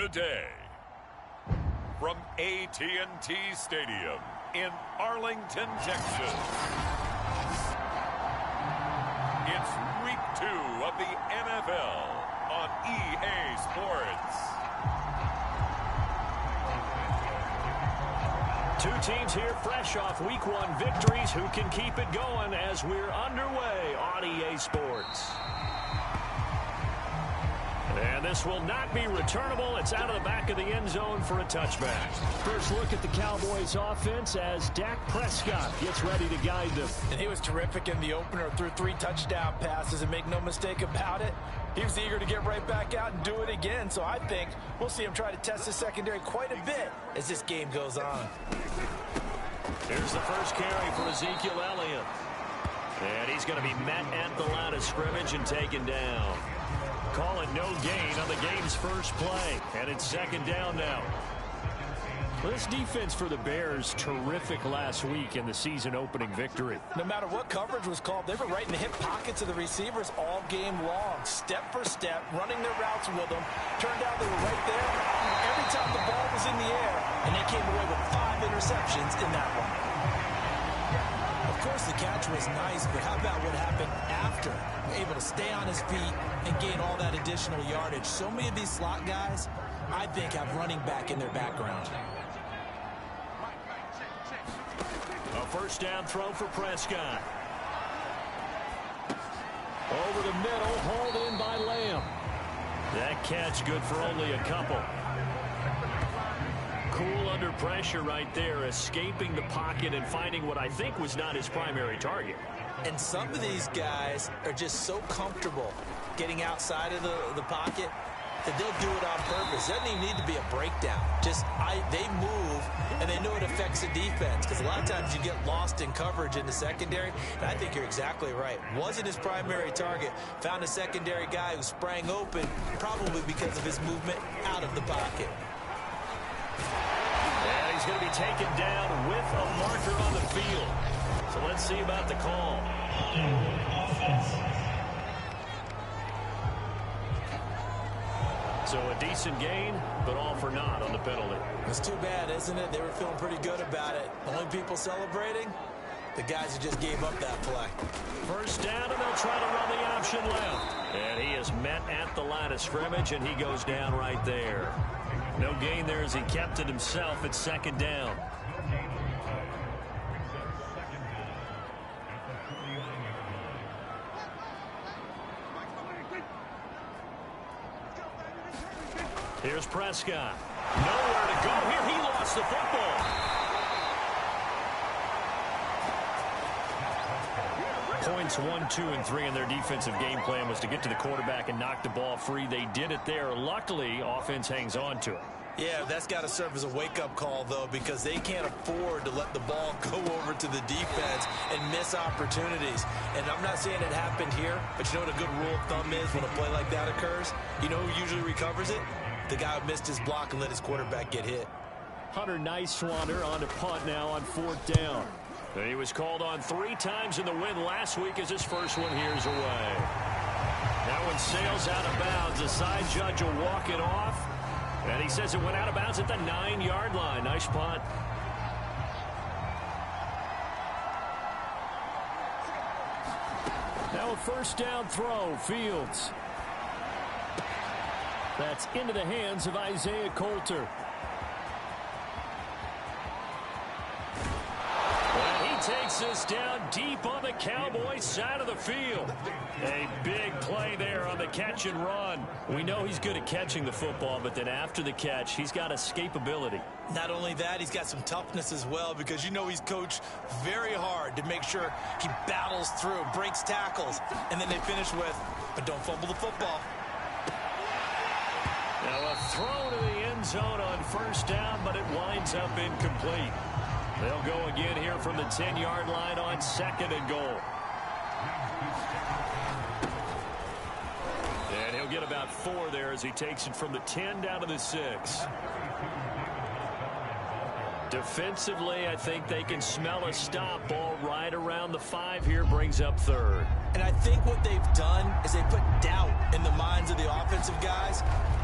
Today, from AT&T Stadium in Arlington, Texas, it's Week 2 of the NFL on EA Sports. Two teams here fresh off Week 1 victories. Who can keep it going as we're underway on EA Sports? And this will not be returnable. It's out of the back of the end zone for a touchback. First look at the Cowboys offense as Dak Prescott gets ready to guide them. And he was terrific in the opener, threw 3 touchdown passes, and make no mistake about it, he was eager to get right back out and do it again. So I think we'll see him try to test his secondary quite a bit as this game goes on. Here's the first carry for Ezekiel Elliott. And he's going to be met at the line of scrimmage and taken down. Call it no gain on the game's first play. And it's second down now. This defense for the Bears, terrific last week in the season-opening victory. No matter what coverage was called, they were right in the hip pockets of the receivers all game long. Step for step, running their routes with them. Turned out they were right there every time the ball was in the air. And they came away with 5 interceptions in that one. Of course, the catch was nice, but how about what happened after? Able to stay on his feet and gain all that additional yardage. So many of these slot guys, I think, have running back in their background. A first down throw for Prescott. Over the middle, hauled in by Lamb. That catch good for only a couple. Cool under pressure right there, escaping the pocket and finding what I think was not his primary target. And some of these guys are just so comfortable getting outside of the pocket that they'll do it on purpose. It doesn't even need to be a breakdown. They move, and they know it affects the defense. Because a lot of times you get lost in coverage in the secondary. And I think you're exactly right. Wasn't his primary target. Found a secondary guy who sprang open, probably because of his movement out of the pocket. And he's going to be taken down with a marker on the field. So let's see about the call. So a decent gain, but all for naught on the penalty. It's too bad, isn't it? They were feeling pretty good about it. The only people celebrating, the guys who just gave up that play. First down, and they'll try to run the option left. And he is met at the line of scrimmage, and he goes down right there. No gain there as he kept it himself at second down. Here's Prescott. Nowhere to go here. He lost the football. Points 1, 2, and 3 in their defensive game plan was to get to the quarterback and knock the ball free. They did it there. Luckily, offense hangs on to it. Yeah, that's got to serve as a wake-up call, though, because they can't afford to let the ball go over to the defense and miss opportunities. And I'm not saying it happened here, but you know what a good rule of thumb is when a play like that occurs? You know who usually recovers it? The guy who missed his block and let his quarterback get hit. Hunter Nicewander on to punt now on 4th down. He was called on 3 times in the win last week as his first one here's away. That one sails out of bounds. The side judge will walk it off. And he says it went out of bounds at the 9-yard line. Nice punt. Now a first down throw. Fields. That's into the hands of Isaiah Coulter. And he takes us down deep on the Cowboys side of the field. A big play there on the catch and run. We know he's good at catching the football, but then after the catch, he's got escapability. Not only that, he's got some toughness as well, because you know he's coached very hard to make sure he battles through, breaks tackles, and then they finish with, but don't fumble the football. Now a throw to the end zone on first down, but it winds up incomplete. They'll go again here from the 10-yard line on 2nd and goal. And he'll get about 4 there as he takes it from the 10 down to the 6. Defensively, I think they can smell a stop. Ball right around the 5 here, brings up 3rd. And I think what they've done is they put doubt in the minds of the offensive guys.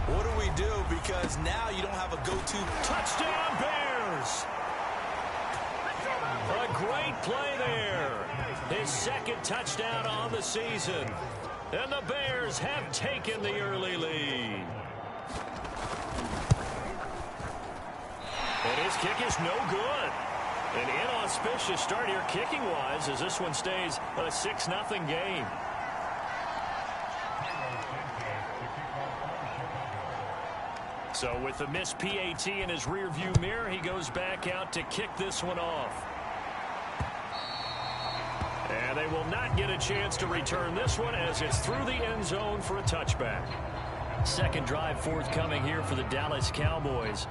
What do we do? Because now you don't have a go-to. Touchdown, Bears! A great play there. His second touchdown on the season. And the Bears have taken the early lead. And his kick is no good. An inauspicious start here kicking-wise as this one stays a 6-0 game. So with the missed PAT in his rearview mirror, he goes back out to kick this one off. And they will not get a chance to return this one as it's through the end zone for a touchback. Second drive forthcoming here for the Dallas Cowboys.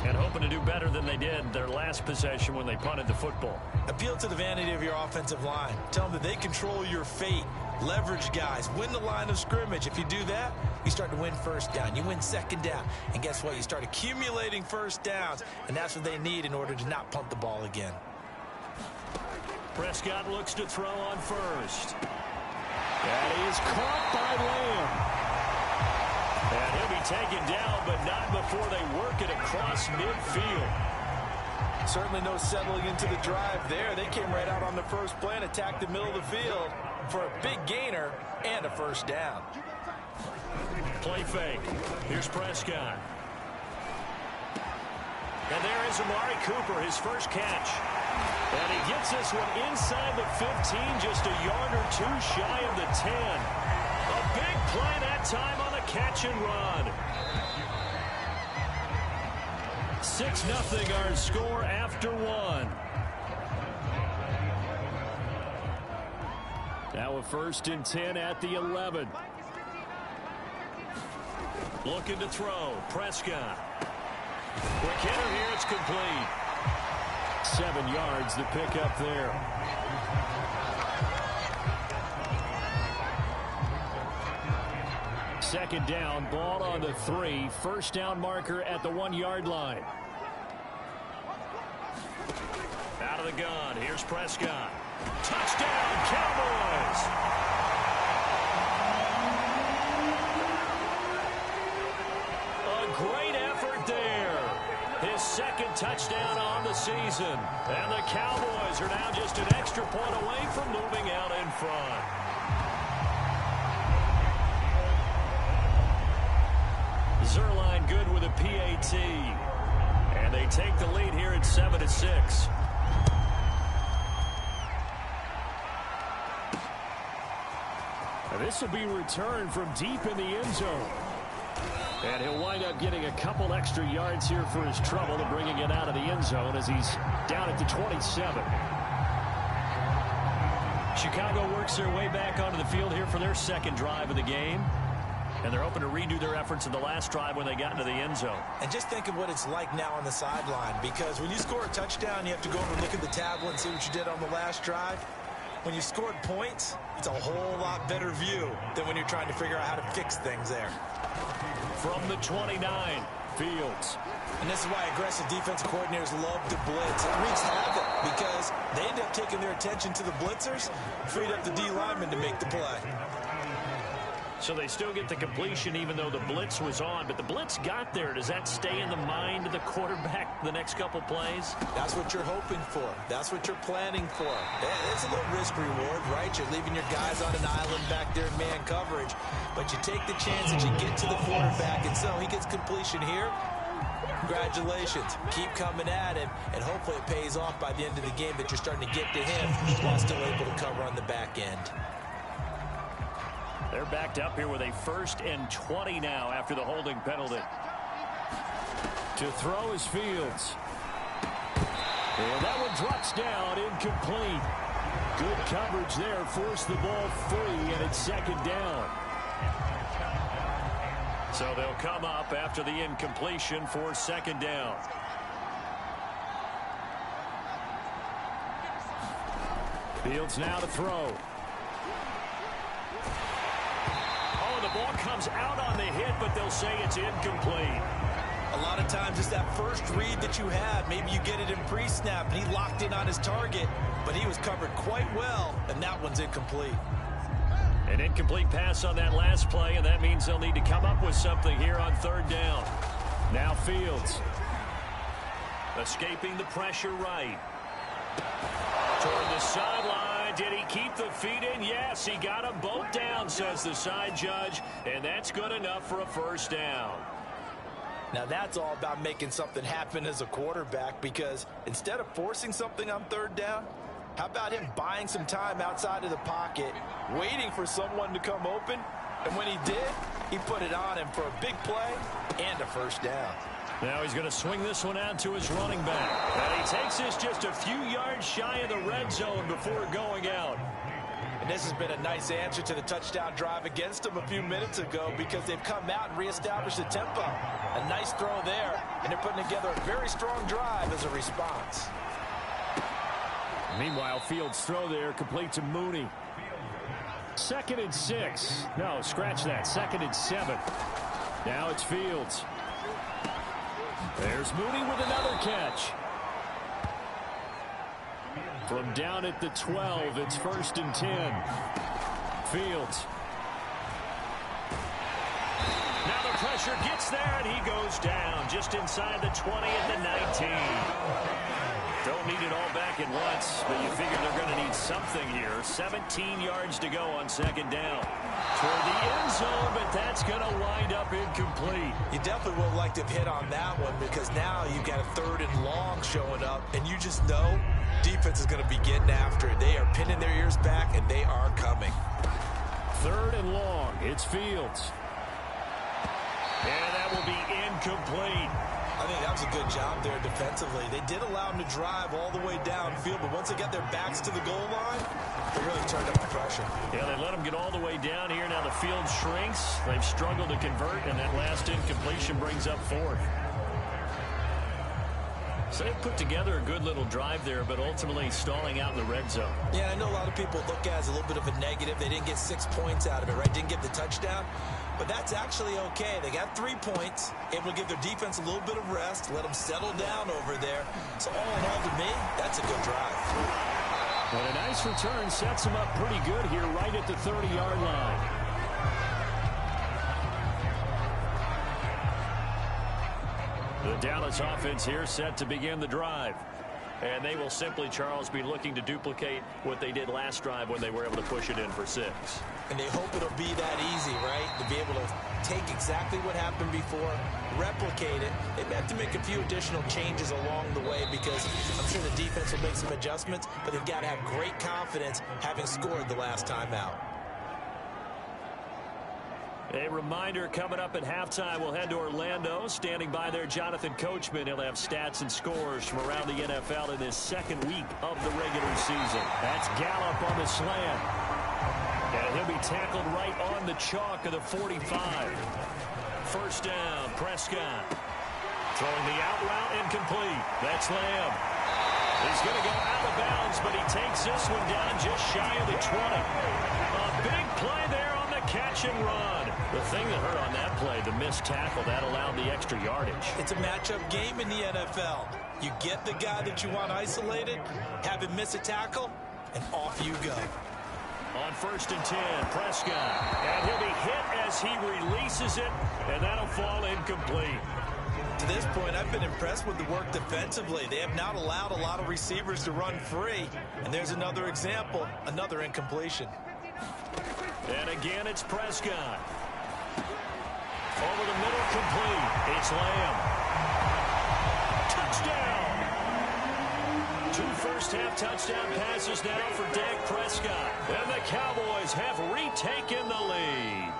And hoping to do better than they did their last possession when they punted the football. Appeal to the vanity of your offensive line. Tell them that they control your fate. Leverage guys. Win the line of scrimmage. If you do that, you start to win first down. You win second down. And guess what? You start accumulating first downs. And that's what they need in order to not punt the ball again. Prescott looks to throw on first. That is caught by Lamb. And he'll be taken down, but not before they work it across midfield. Certainly no settling into the drive there. They came right out on the first play and attacked the middle of the field for a big gainer and a first down. Play fake. Here's Prescott. And there is Amari Cooper, his first catch. And he gets this one inside the 15, just a yard or two shy of the 10. A big play that time on the catch and run. 6-0 our score after one. Now a 1st and 10 at the 11. Looking to throw. Prescott. Quick hitter here. It's complete. 7 yards the pick up there. Second down, ball on the 3. First down marker at the 1-yard line. Out of the gun. Here's Prescott. Touchdown, Cowboys! A great effort there. His second touchdown on the season. And the Cowboys are now just an extra point away from moving out in front. Zuerlein good with a PAT. And they take the lead here at 7-6. This will be returned from deep in the end zone. And he'll wind up getting a couple extra yards here for his trouble and bringing it out of the end zone as he's down at the 27. Chicago works their way back onto the field here for their second drive of the game. And they're hoping to redo their efforts in the last drive when they got into the end zone. And just think of what it's like now on the sideline, because when you score a touchdown, you have to go over and look at the tablet and see what you did on the last drive. When you scored points, it's a whole lot better view than when you're trying to figure out how to fix things there. From the 29, Fields. And this is why aggressive defensive coordinators love to blitz. It wreaks havoc because they end up taking their attention to the blitzers, freed up the D lineman to make the play. So they still get the completion even though the blitz was on. But the blitz got there. Does that stay in the mind of the quarterback the next couple plays? That's what you're hoping for. That's what you're planning for. It's a little risk-reward, right? You're leaving your guys on an island back there in man coverage. But you take the chance that you get to the quarterback. And so he gets completion here. Congratulations. Keep coming at him. And hopefully it pays off by the end of the game that you're starting to get to him while still able to cover on the back end. They're backed up here with a 1st and 20 now after the holding penalty. To throw is Fields. And that one drops down, incomplete. Good coverage there, forced the ball free, and it's second down. So they'll come up after the incompletion for second down. Fields now to throw. The ball comes out on the hit, but they'll say it's incomplete. A lot of times it's that first read that you had. Maybe you get it in pre-snap, and he locked in on his target, but he was covered quite well, and that one's incomplete. An incomplete pass on that last play, and that means they'll need to come up with something here on third down. Now Fields. Escaping the pressure right. Toward the sideline. Did he keep the feet in? Yes, he got them both down, says the side judge, and that's good enough for a first down. Now that's all about making something happen as a quarterback, because instead of forcing something on third down, how about him buying some time outside of the pocket, waiting for someone to come open, and when he did, he put it on him for a big play and a first down. Now he's going to swing this one out to his running back. And he takes this just a few yards shy of the red zone before going out. And this has been a nice answer to the touchdown drive against them a few minutes ago, because they've come out and reestablished the tempo. A nice throw there, and they're putting together a very strong drive as a response. Meanwhile, Fields' throw there complete to Mooney. 2nd and 6. No, scratch that. 2nd and 7. Now it's Fields. There's Mooney with another catch. From down at the 12, it's 1st and 10. Fields. Now the pressure gets there, and he goes down just inside the 20 at the 19. Don't need it all back at once, but you figure they're going to need something here. 17 yards to go on 2nd down. Toward the end zone, but that's going to wind up incomplete. You definitely would have liked to have hit on that one, because now you've got a 3rd and long showing up, and you just know defense is going to be getting after it. They are pinning their ears back, and they are coming. 3rd and long. It's Fields. And that will be incomplete. I think that was a good job there defensively. They did allow them to drive all the way downfield, but once they got their backs to the goal line, they really turned up the pressure. Yeah, they let them get all the way down here. Now the field shrinks. They've struggled to convert, and that last incompletion brings up 4th. So they put together a good little drive there, but ultimately stalling out in the red zone. Yeah, I know a lot of people look at it as a little bit of a negative. They didn't get 6 points out of it, right? Didn't get the touchdown. But that's actually okay. They got 3 points, able to give their defense a little bit of rest, let them settle down over there. So all in all, to me, that's a good drive. But a nice return sets them up pretty good here right at the 30-yard line. The Dallas offense here set to begin the drive. And they will simply, Charles, be looking to duplicate what they did last drive when they were able to push it in for 6. And they hope it'll be that easy, right? To be able to take exactly what happened before, replicate it. They may have to make a few additional changes along the way, because I'm sure the defense will make some adjustments, but they've got to have great confidence having scored the last time out. A reminder, coming up at halftime, we'll head to Orlando. Standing by there, Jonathan Coachman. He'll have stats and scores from around the NFL in this 2nd week of the regular season. That's Gallup on the slant. And he'll be tackled right on the chalk of the 45. 1st down, Prescott. Throwing the out route, incomplete. That's Lamb. He's going to go out of bounds, but he takes this one down just shy of the 20. A big play there on the catch and run. The thing that hurt on that play, the missed tackle, that allowed the extra yardage. It's a matchup game in the NFL. You get the guy that you want isolated, have him miss a tackle, and off you go. On 1st and 10, Prescott. And he'll be hit as he releases it, and that'll fall incomplete. To this point, I've been impressed with the work defensively. They have not allowed a lot of receivers to run free. And there's another example, another incompletion. And again, it's Prescott. Over the middle, complete. It's Lamb. Touchdown! 2 first-half touchdown passes now for Dak Prescott. And the Cowboys have retaken the lead.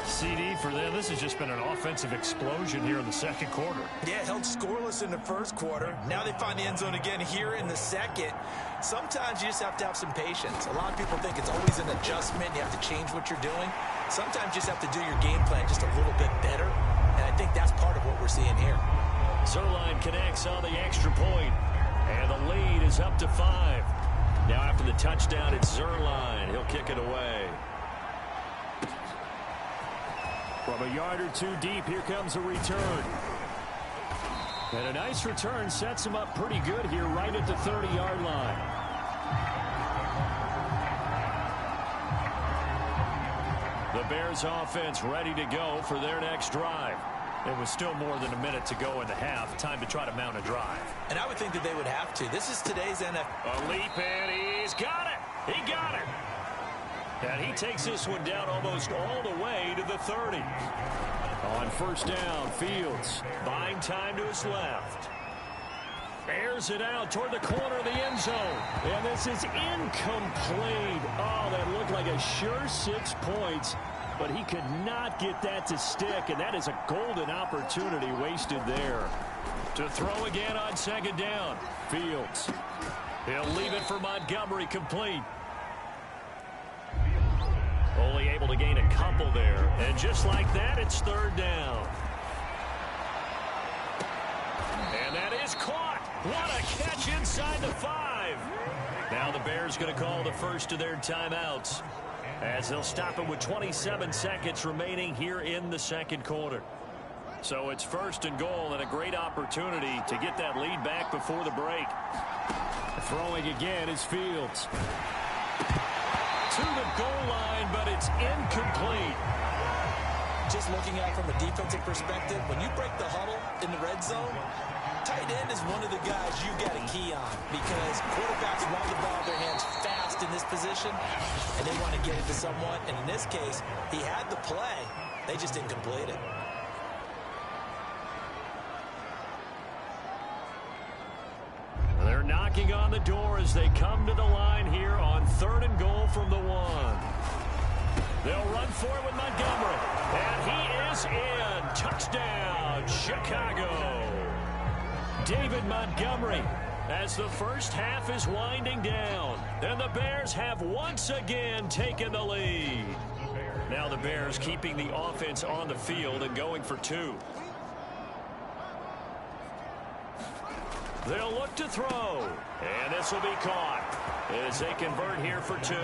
CD for them. This has just been an offensive explosion here in the 2nd quarter. Yeah, held scoreless in the 1st quarter. Now they find the end zone again here in the 2nd. Sometimes you just have to have some patience. A lot of people think it's always an adjustment. You have to change what you're doing. Sometimes you just have to do your game plan just a little bit better. And I think that's part of what we're seeing here. Zuerlein connects on the extra point. And the lead is up to 5. Now after the touchdown, it's Zuerlein. He'll kick it away. From a yard or 2 deep, here comes a return. And a nice return sets him up pretty good here right at the 30-yard line. The Bears offense ready to go for their next drive. It was still more than a minute to go in the half. Time to try to mount a drive. And I would think that they would have to. This is today's NFL. A leap, and he's got it. He got it. And he takes this one down almost all the way to the 30. On first down, Fields buying time to his left. Airs it out toward the corner of the end zone. And this is incomplete. Oh, that looked like a sure 6 points. But he could not get that to stick, and that is a golden opportunity wasted there. To throw again on second down, Fields. He'll leave it for Montgomery, complete. Only able to gain a couple there, and just like that, it's third down. And that is caught. What a catch inside the 5. Now the Bears going to call the first of their timeouts, as they'll stop it with 27 seconds remaining here in the second quarter. So it's first and goal, and a great opportunity to get that lead back before the break. Throwing again is Fields. To the goal line, but it's incomplete. Just looking at it from a defensive perspective, when you break the huddle in the red zone, tight end is one of the guys you got to key on, because quarterbacks want the ball in their hands fast in this position, and they want to get it to someone. And in this case, he had the play. They just didn't complete it. They're knocking on the door as they come to the line here on third and goal from the 1. They'll run for it with Montgomery. And he is in. Touchdown, Chicago. David Montgomery, as the first half is winding down. And the Bears have once again taken the lead. Now the Bears keeping the offense on the field and going for 2. They'll look to throw. And this will be caught as they convert here for 2.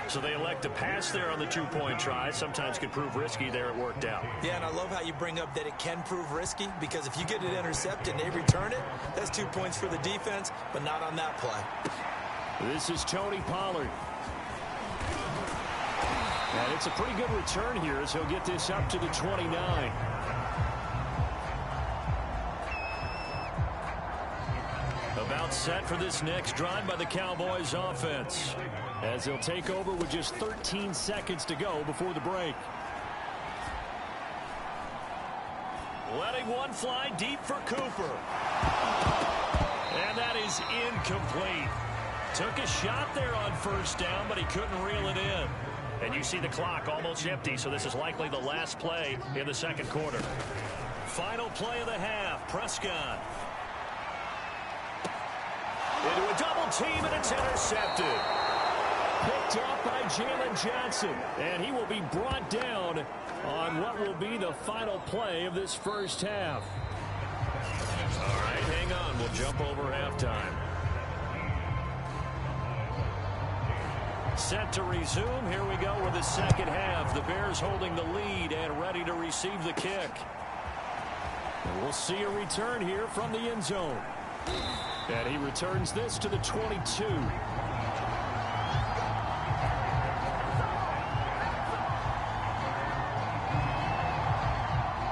So they elect to pass there on the 2-point try. Sometimes could prove risky. There it worked out. Yeah, and I love how you bring up that it can prove risky, because if you get it intercepted and they return it, that's 2 points for the defense, but not on that play. This is Tony Pollard. And it's a pretty good return here as he'll get this up to the 29. About set for this next drive by the Cowboys offense, as they'll take over with just 13 seconds to go before the break. Letting one fly deep for Cooper. And that is incomplete. Took a shot there on first down, but he couldn't reel it in. And you see the clock almost empty, so this is likely the last play in the second quarter. Final play of the half, Prescott. Into a double team, and it's intercepted. Picked up by Jalen Johnson, and he will be brought down on what will be the final play of this first half. All right, hang on. We'll jump over halftime. Set to resume. Here we go with the second half. The Bears holding the lead and ready to receive the kick. And we'll see a return here from the end zone. And he returns this to the 22.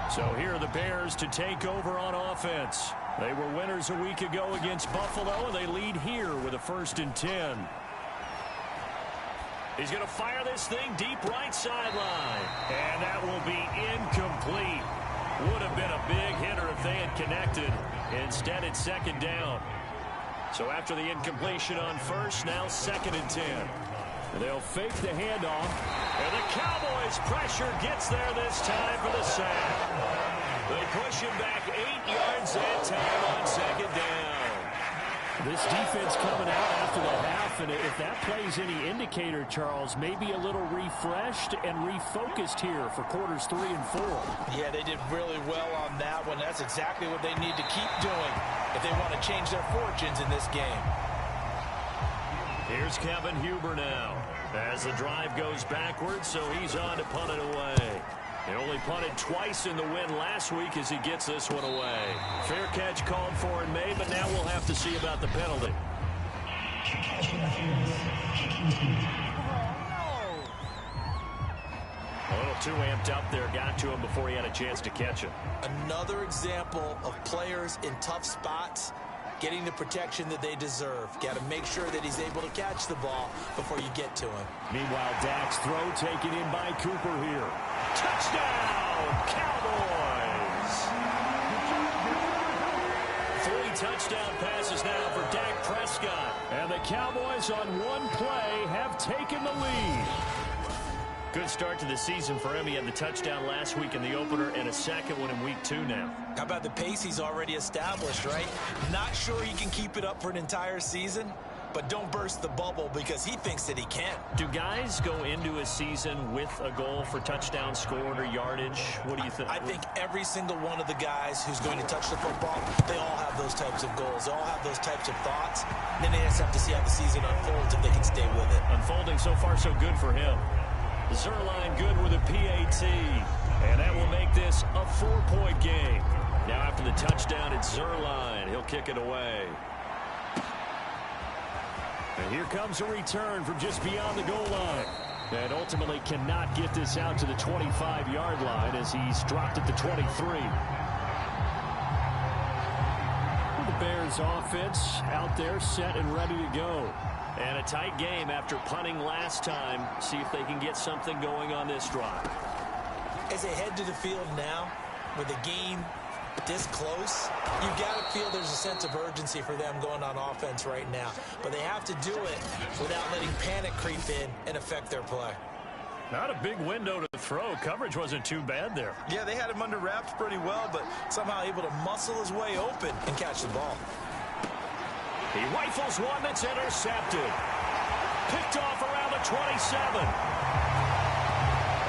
So here are the Bears to take over on offense. They were winners a week ago against Buffalo, and they lead here with a 1st and 10. He's going to fire this thing deep right sideline. And that will be incomplete. Would have been a big hitter if they had connected. Instead, it's second down. So after the incompletion on first, now 2nd and 10. They'll fake the handoff. And the Cowboys' pressure gets there this time for the sack. They push him back 8 yards that time on second down. This defense coming out after the half, and if that plays any indicator, Charles, maybe a little refreshed and refocused here for quarters 3 and 4. Yeah, they did really well on that one. That's exactly what they need to keep doing if they want to change their fortunes in this game. Here's Kevin Huber now as the drive goes backwards, so he's on to punt it away. He only punted twice in the win last week as he gets this one away. Fair catch called for in May, but now we'll have to see about the penalty. too amped up there, got to him before he had a chance to catch him. Another example of players in tough spots getting the protection that they deserve. Got to make sure that he's able to catch the ball before you get to him. Meanwhile, Dak's throw taken in by Cooper here. Touchdown, Cowboys! 3 touchdown passes now for Dak Prescott. And the Cowboys on one play have taken the lead. Good start to the season for him. He had the touchdown last week in the opener and a second one in week 2 now. How about the pace he's already established, right? Not sure he can keep it up for an entire season, but don't burst the bubble because he thinks that he can. Do guys go into a season with a goal for touchdown scored or yardage? What do you think? I think every single one of the guys who's going to touch the football, they all have those types of goals. They all have those types of thoughts. Then they just have to see how the season unfolds if they can stay with it. Unfolding so far so good for him. Zuerlein good with a PAT, and that will make this a 4-point game. Now after the touchdown, it's Zuerlein. He'll kick it away. And here comes a return from just beyond the goal line. And ultimately cannot get this out to the 25-yard line as he's dropped at the 23. The Bears offense out there set and ready to go. And a tight game after punting last time. See if they can get something going on this drive. As they head to the field now, with the game this close, you got to feel there's a sense of urgency for them going on offense right now. But they have to do it without letting panic creep in and affect their play. Not a big window to throw. Coverage wasn't too bad there. Yeah, they had him under wraps pretty well, but somehow able to muscle his way open and catch the ball. He rifles one that's intercepted. Picked off around the 27.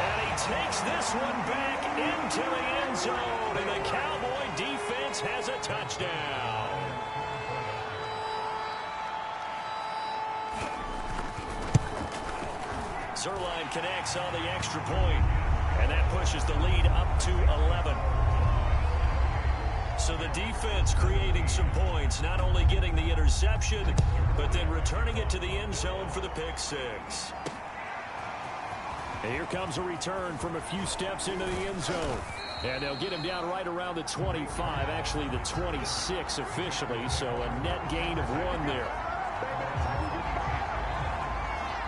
And he takes this one back into the end zone. And the Cowboy defense has a touchdown. Zuerlein connects on the extra point. And that pushes the lead up to 11. So the defense creating some points, not only getting the interception, but then returning it to the end zone for the pick 6. And here comes a return from a few steps into the end zone. And they'll get him down right around the 25, actually the 26 officially, so a net gain of 1 there.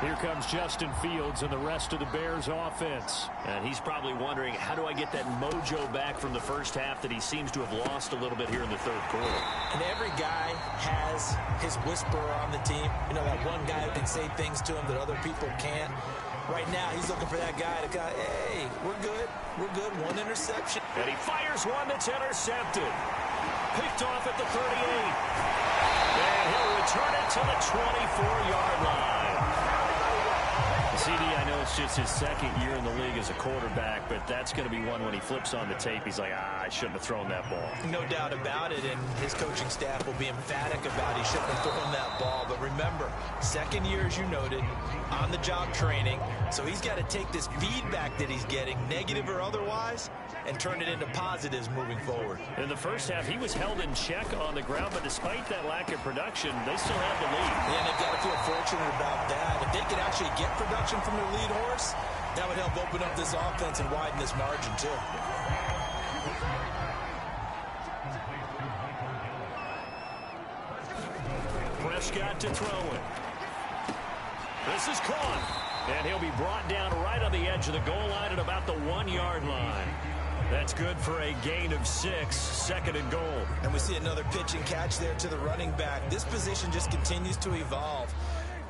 Here comes Justin Fields and the rest of the Bears offense. And he's probably wondering, how do I get that mojo back from the first half that he seems to have lost a little bit here in the 3rd quarter? And every guy has his whisperer on the team. You know, that one guy who can say things to him that other people can't. Right now, he's looking for that guy to go, hey, we're good. We're good. 1 interception. And he fires one that's intercepted. Picked off at the 38. And he'll return it to the 24-yard line. CD, I know it's just his 2nd year in the league as a quarterback, but that's going to be one when he flips on the tape. He's like, I shouldn't have thrown that ball. No doubt about it, and his coaching staff will be emphatic about he shouldn't have thrown that ball. But remember, 2nd year, as you noted, on-the-job training. So he's got to take this feedback that he's getting, negative or otherwise, and turn it into positives moving forward. In the first half, he was held in check on the ground, but despite that lack of production, they still have the lead. Yeah, and they've got to feel fortunate about that. If they could actually get production from their lead horse, that would help open up this offense and widen this margin, too. Prescott to throw it. This is caught. And he'll be brought down right on the edge of the goal line at about the 1-yard line. That's good for a gain of 6, 2nd and goal. And we see another pitch and catch there to the running back. This position just continues to evolve.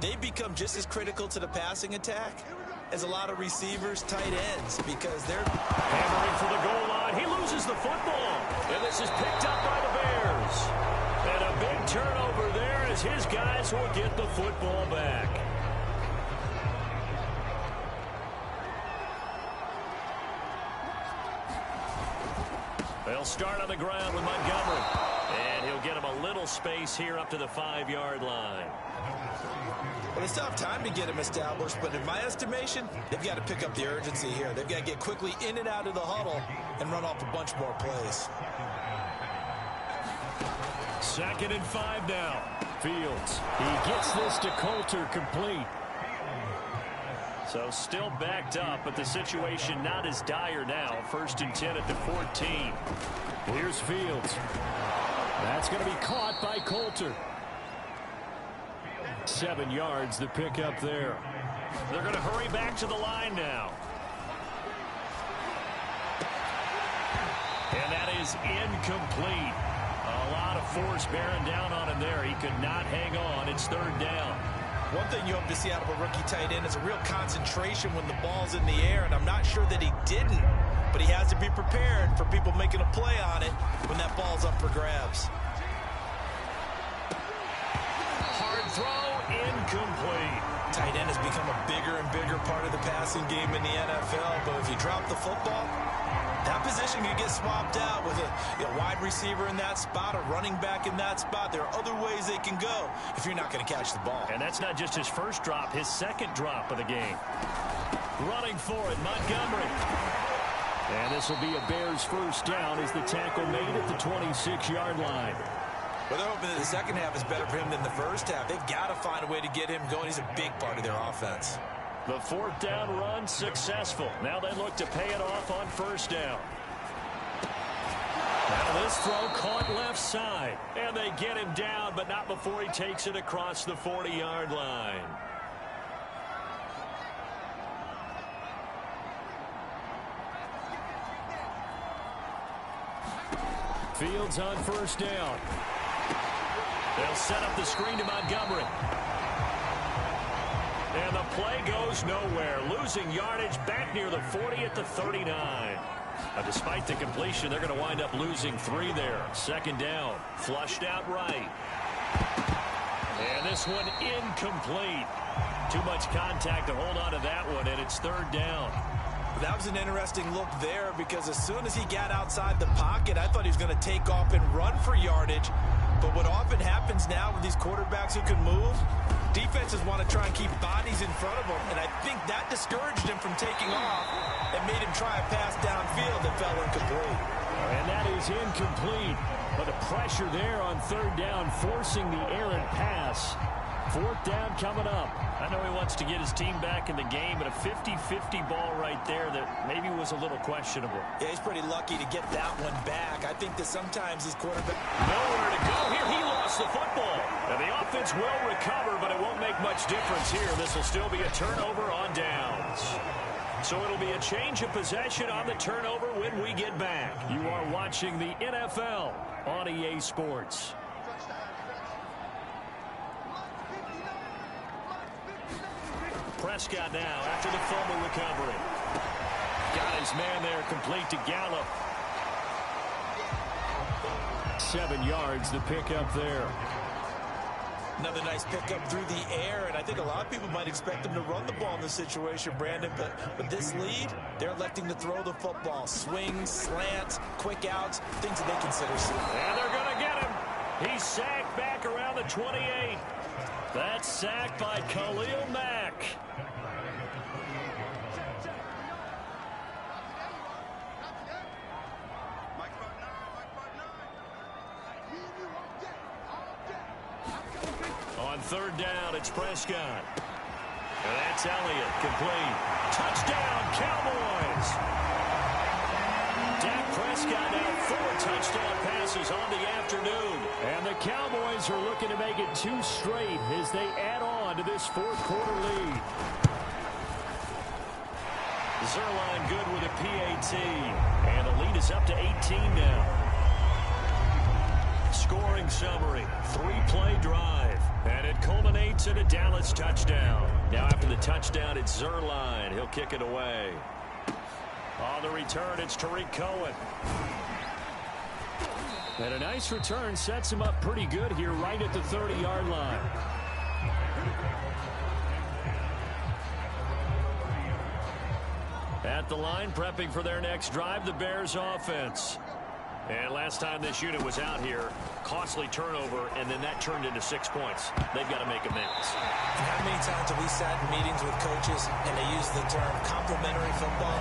They become just as critical to the passing attack as a lot of receivers, tight ends, because they're hammering for the goal line. He loses the football. And this is picked up by the Bears. And a big turnover there as his guys will get the football back. They'll start on the ground with Montgomery. And he'll get him a little space here up to the 5-yard line. Well, they still have time to get him established, but in my estimation, they've got to pick up the urgency here. They've got to get quickly in and out of the huddle and run off a bunch more plays. 2nd and 5 now. Fields. He gets this to Coulter complete. So still backed up, but the situation not as dire now. 1st and 10 at the 14. Here's Fields. That's going to be caught by Coulter. 7 yards, the pickup there. They're going to hurry back to the line now. And that is incomplete. A lot of force bearing down on him there. He could not hang on. It's 3rd down. One thing you hope to see out of a rookie tight end is a real concentration when the ball's in the air, and I'm not sure that he didn't, but he has to be prepared for people making a play on it when that ball's up for grabs. Hard throw, incomplete. Tight end has become a bigger and bigger part of the passing game in the NFL, but if you drop the football, that position can get swapped out with a wide receiver in that spot, a running back in that spot. There are other ways they can go if you're not going to catch the ball. And that's not just his first drop, his second drop of the game. Running for it, Montgomery. And this will be a Bears first down as the tackle made at the 26-yard line. Well, they're hoping that the second half is better for him than the first half. They've got to find a way to get him going. He's a big part of their offense. The 4th down run successful. Now they look to pay it off on 1st down. Now this throw caught left side. And they get him down, but not before he takes it across the 40-yard line. Fields on 1st down. They'll set up the screen to Montgomery. And the play goes nowhere. Losing yardage back near the 40 at the 39. Despite the completion, they're going to wind up losing 3 there. 2nd down. Flushed out right. And this one incomplete. Too much contact to hold on to that one, and it's 3rd down. That was an interesting look there because as soon as he got outside the pocket, I thought he was going to take off and run for yardage. But what often happens now with these quarterbacks who can move, defenses want to try and keep bodies in front of them. And I think that discouraged him from taking off and made him try a pass downfield that fell incomplete. And that is incomplete. But the pressure there on 3rd down, forcing the errant pass. 4th down coming up. I know he wants to get his team back in the game, but a 50-50 ball right there that maybe was a little questionable. Yeah, he's pretty lucky to get that one back. I think that sometimes his quarterback... Nowhere to go here. He lost the football. And the offense will recover, but it won't make much difference here. This will still be a turnover on downs. So it'll be a change of possession on the turnover when we get back. You are watching the NFL on EA Sports. Prescott now after the fumble recovery. Got his man there, complete to Gallup. 7 yards, the pickup there. Another nice pickup through the air, and I think a lot of people might expect them to run the ball in this situation, Brandon, but with this lead, they're electing to throw the football. Swings, slants, quick outs, things that they consider safe. And they're going to get him. He's sacked back around the 28. That's sacked by Khalil Mack. On 3rd down, it's Prescott. And that's Elliott, complete. Touchdown, Cowboys! Dak Prescott now 4 touchdown passes on the afternoon. And the Cowboys are looking to make it 2 straight as they add on to this 4th quarter lead. Zuerlein good with a PAT. And the lead is up to 18 now. Scoring summary, 3-play drive. And it culminates in a Dallas touchdown. Now after the touchdown, it's Zuerlein. He'll kick it away. On the return, it's Tariq Cohen. And a nice return sets him up pretty good here right at the 30-yard line. At the line, prepping for their next drive, the Bears offense. And last time this unit was out here, costly turnover, and then that turned into 6 points. They've got to make amends. And how many times have we sat in meetings with coaches and they use the term complementary football?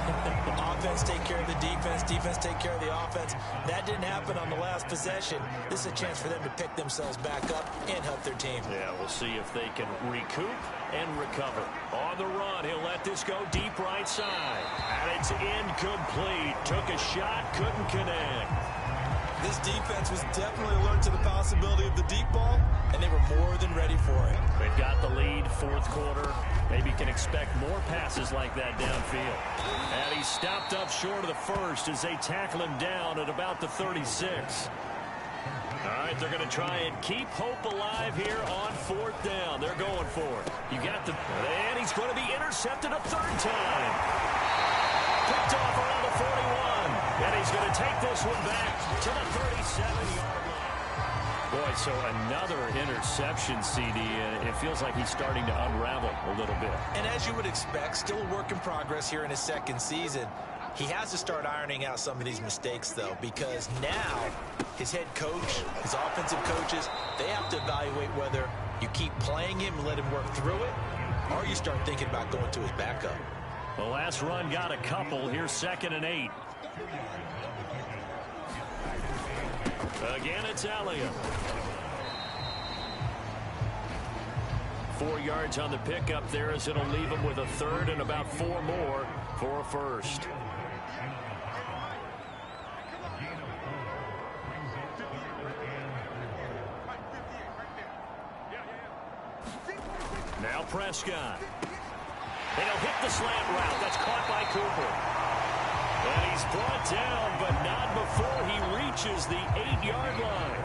Offense take care of the defense, defense take care of the offense. That didn't happen on the last possession. This is a chance for them to pick themselves back up and help their team. Yeah, we'll see if they can recoup and recover. On the run, he'll let this go deep right side. And it's incomplete. Took a shot, couldn't connect. This defense was definitely alert to the possibility of the deep ball, and they were more than ready for it. They've got the lead, fourth quarter. Maybe can expect more passes like that downfield. And he's stopped up short of the first as they tackle him down at about the 36. All right, they're going to try and keep hope alive here on fourth down. They're going for it. You got the... And he's going to be intercepted a third time. Picked off around the 41. And he's going to take this one back to the 37-yard line. Boy, so another interception, CD. It feels like he's starting to unravel a little bit. And as you would expect, still a work in progress here in his second season. He has to start ironing out some of these mistakes, though, because now his head coach, his offensive coaches, they have to evaluate whether you keep playing him and let him work through it, or you start thinking about going to his backup. The last run got a couple. Here's 2nd and 8. Again, it's Elliott. 4 yards on the pickup there as it'll leave him with a third and about 4 more for a first. Now Prescott. And he'll hit the slant route. That's caught by Cooper. And he's brought down, but not before he reaches the 8-yard line.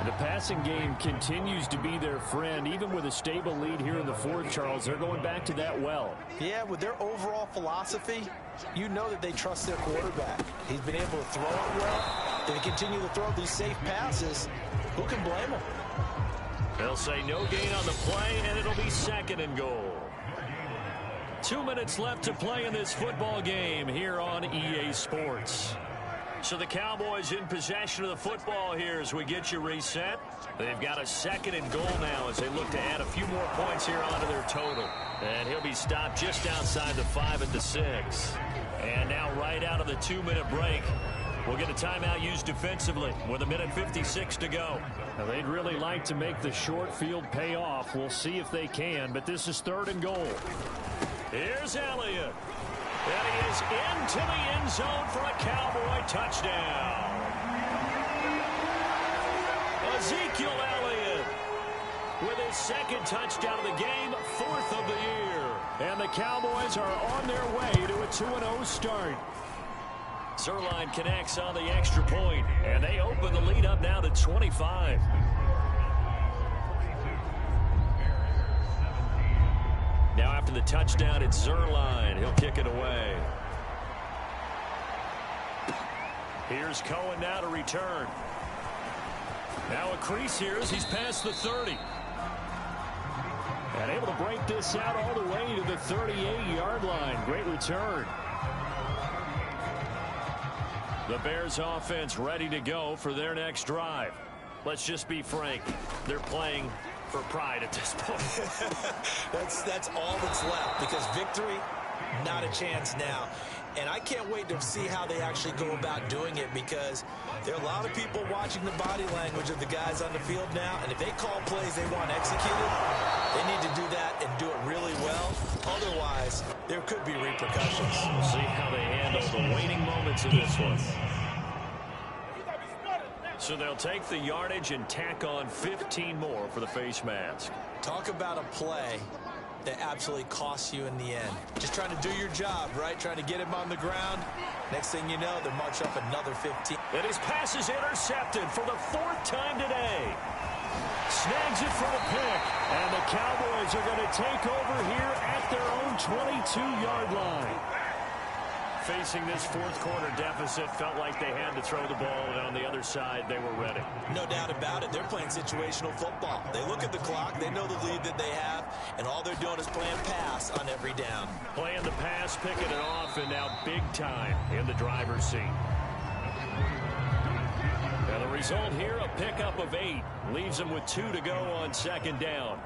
The passing game continues to be their friend, even with a stable lead here in the fourth, Charles. They're going back to that well. Yeah, with their overall philosophy, you know that they trust their quarterback. He's been able to throw it well. They continue to throw these safe passes. Who can blame them? They'll say no gain on the play, and it'll be 2nd and goal. 2 minutes left to play in this football game here on EA Sports. So the Cowboys in possession of the football here as we get you reset. They've got a 2nd and goal now as they look to add a few more points here onto their total. And he'll be stopped just outside the 5 at the 6. And now right out of the 2-minute break, we'll get a timeout used defensively with 1:56 to go. Now they'd really like to make the short field pay off. We'll see if they can, but this is 3rd and goal. Here's Elliott. And he is into the end zone for a Cowboy touchdown. Ezekiel Elliott with his 2nd touchdown of the game, 4th of the year. And the Cowboys are on their way to a 2-0 start. Zuerlein connects on the extra point, and they open the lead up now to 25. Now after the touchdown, it's Zuerlein. He'll kick it away. Here's Cohen now to return. Now a crease here as he's past the 30. And able to break this out all the way to the 38-yard line. Great return. The Bears offense ready to go for their next drive. Let's just be frank. They're playing for pride at this point. That's all that's left, because victory, not a chance now. And I can't wait to see how they actually go about doing it, because there are a lot of people watching the body language of the guys on the field now, and if they call plays they want executed, they need to do that and do it really well. Otherwise, there could be repercussions. We'll see how they handle the waiting moments of this one. So they'll take the yardage and tack on 15 more for the face mask. Talk about a play that absolutely costs you in the end. Just trying to do your job, right? Trying to get him on the ground. Next thing you know, they march up another 15. And his pass is intercepted for the 4th time today. Snags it for the pick. And the Cowboys are going to take over here at their own 22-yard line. Facing this fourth quarter deficit, felt like they had to throw the ball, and on the other side, they were ready. No doubt about it. They're playing situational football. They look at the clock, they know the lead that they have, and all they're doing is playing pass on every down. Playing the pass, picking it off, and now big time in the driver's seat. And the result here, a pickup of 8. Leaves them with 2 to go on second down.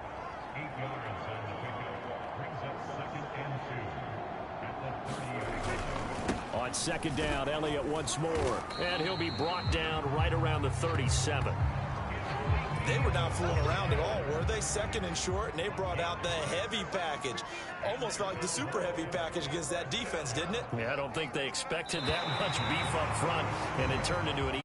On second down, Elliott once more. And he'll be brought down right around the 37. They were not fooling around at all, were they? Second and short, and they brought out the heavy package. Almost like the super heavy package against that defense, didn't it? Yeah, I don't think they expected that much beef up front, and it turned into an